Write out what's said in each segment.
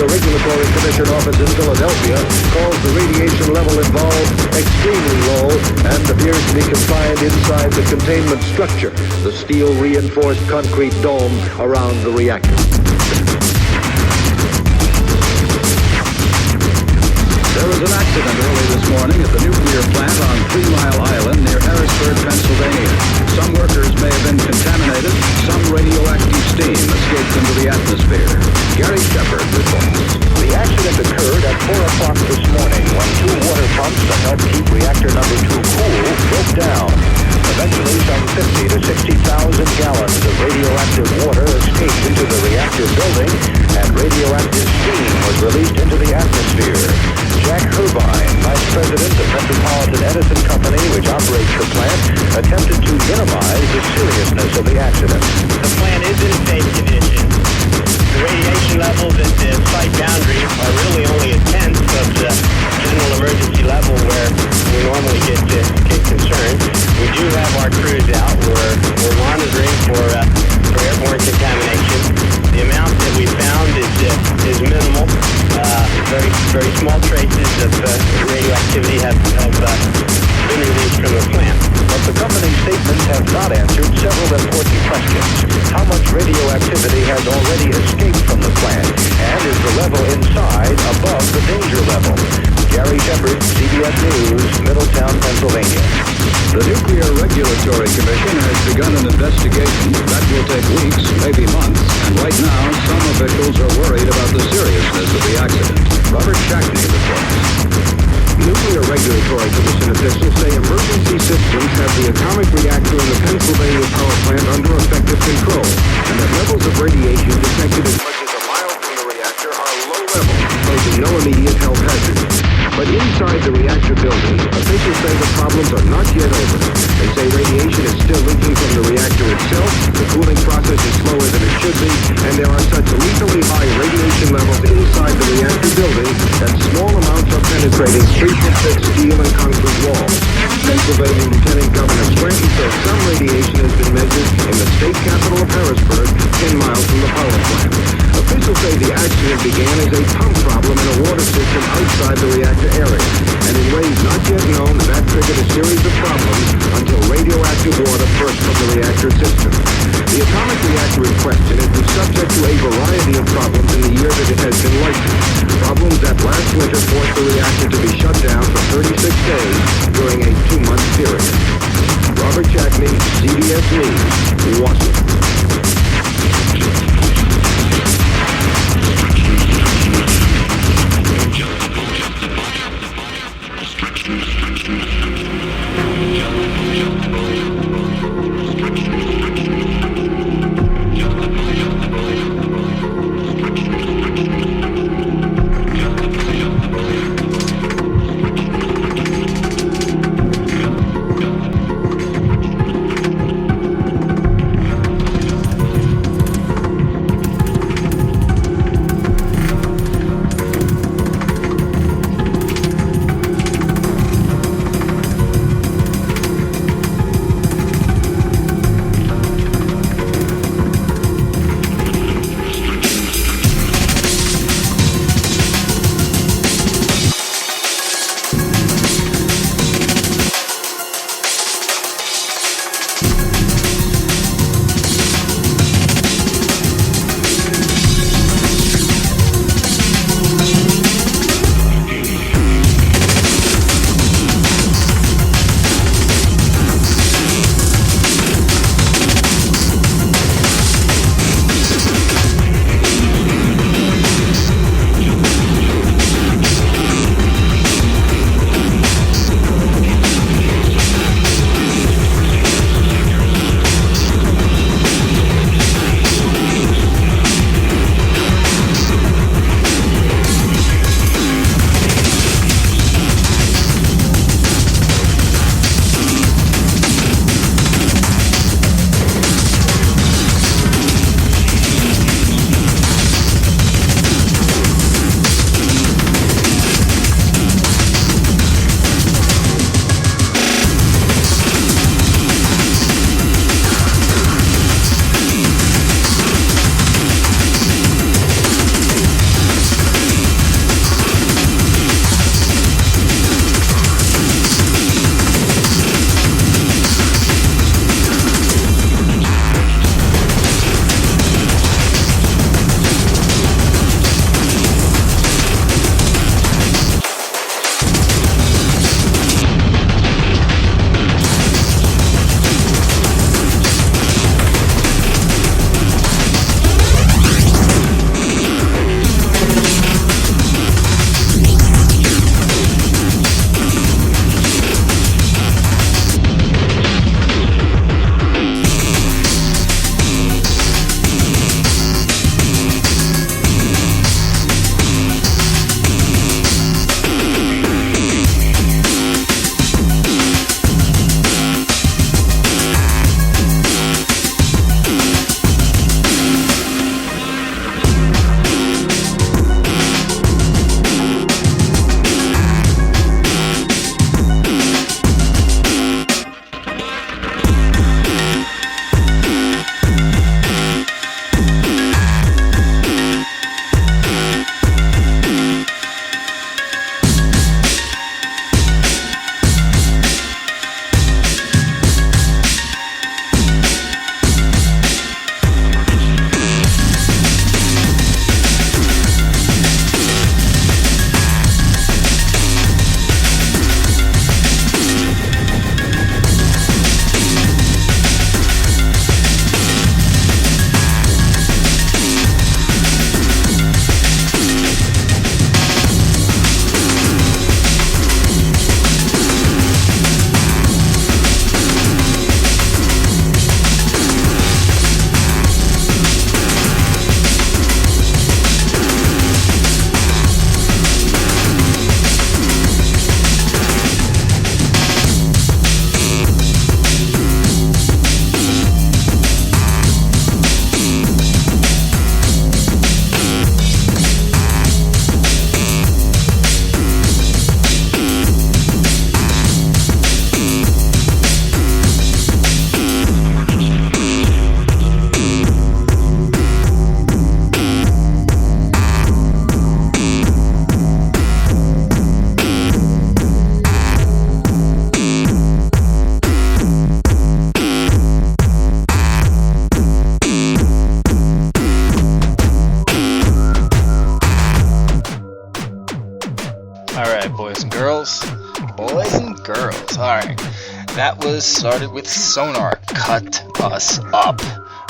Regulatory Commission office in Philadelphia calls the radiation level involved extremely low and appears to be confined inside the containment structure, the steel-reinforced concrete dome around the reactor. There was an accident early this morning at the nuclear plant on 3 Mile Island near Harrisburg, Pennsylvania. Some workers may have been contaminated. Some radioactive steam escaped into the atmosphere. Gary Shepard reports. The accident occurred at 4 o'clock this morning when 2 water pumps that help keep reactor number 2 cool broke down. Eventually, some 50 to 60,000 gallons of radioactive water escaped into the reactor building, and radioactive steam was released into the atmosphere. Jack Herbine, Vice President of Metropolitan Edison Company, which operates the plant, attempted to minimize the seriousness of the accident. The plant is in safe condition. The radiation levels at the site boundary are really only a tenth of the general emergency level where we normally get concerned. We do have our crews out. We're monitoring for airborne contamination. The amount that we found is minimal. Very small traces of radioactivity have been released from the plant. But the company's statements have not answered several important questions. How much radioactivity has already escaped from the plant? And is the level inside above the danger level? Gary Shepard, CBS News, Middletown, Pennsylvania. The Nuclear Regulatory Commission has begun an investigation that will take weeks, maybe months, and right now some officials are worried about the seriousness of the accident. Robert Shackney reports. Nuclear Regulatory Commission officials say emergency systems have the atomic reactor in the Pennsylvania power plant under effective control, and that levels of radiation detected as much as a mile from the reactor are low level, posing no immediate health hazard. But inside the reactor building, officials say the problems are not yet over. They say radiation is still leaking from the reactor itself, the cooling process is slower than it should be, and there are such lethally high radiation levels inside the reactor building that small amounts are penetrating 3-foot steel and concrete walls. Pennsylvania Lieutenant Governor Scranton says some radiation has been measured in the state capital of Harrisburg, 10 miles from the power plant. Officials say the accident began as a pump problem in a water system outside the reactor area, and in ways not yet known, that triggered a series of problems until radioactive water burst from the reactor system. The atomic reactor in question has been subject to a variety of problems in the year that it has been licensed. Problems that last winter forced the reactor to be shut down for 36 days during a 2-month period. Robert Shackney, CBS News, Washington. Alright, boys and girls. Boys and girls. Alright. That was started with Sonar, Cut Us Up.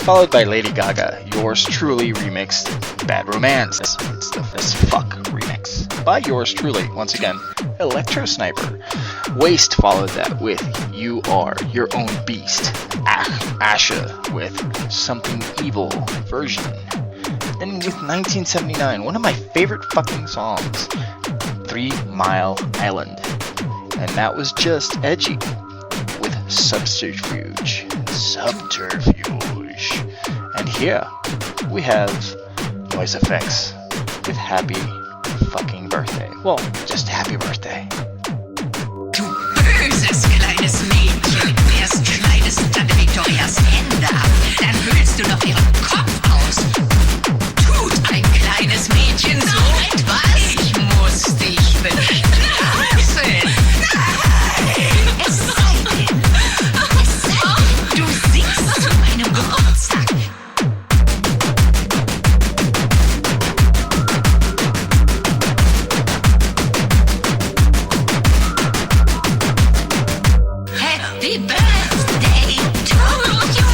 Followed by Lady Gaga, Yours Truly remixed Bad Romance. It's the As Fuck remix. By Yours Truly, once again, Elektrosniper. W.A.S.T.E followed that with You Are Your Own Beast. Asche with Something Evil version. Then with 1979, one of my favorite fucking songs, 3 Mile Island. And that was just Edgy with Subterfuge. And here we have Noisuf-X with Happy Fucking Birthday. Well, just Happy Birthday. Du böses kleines Mädchen, erst schneidest du Tante Victorias Hände ab, dann hüllst du noch ihren Kopf aus. Tut ein kleines Mädchen so etwas? Ich muss dich bestrafen. Nein, es sei denn, du singst zu meinem Geburtstag. Happy birthday to you.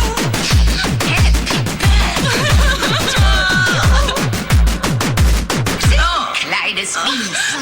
Happy birthday to you. So, kleines Biest.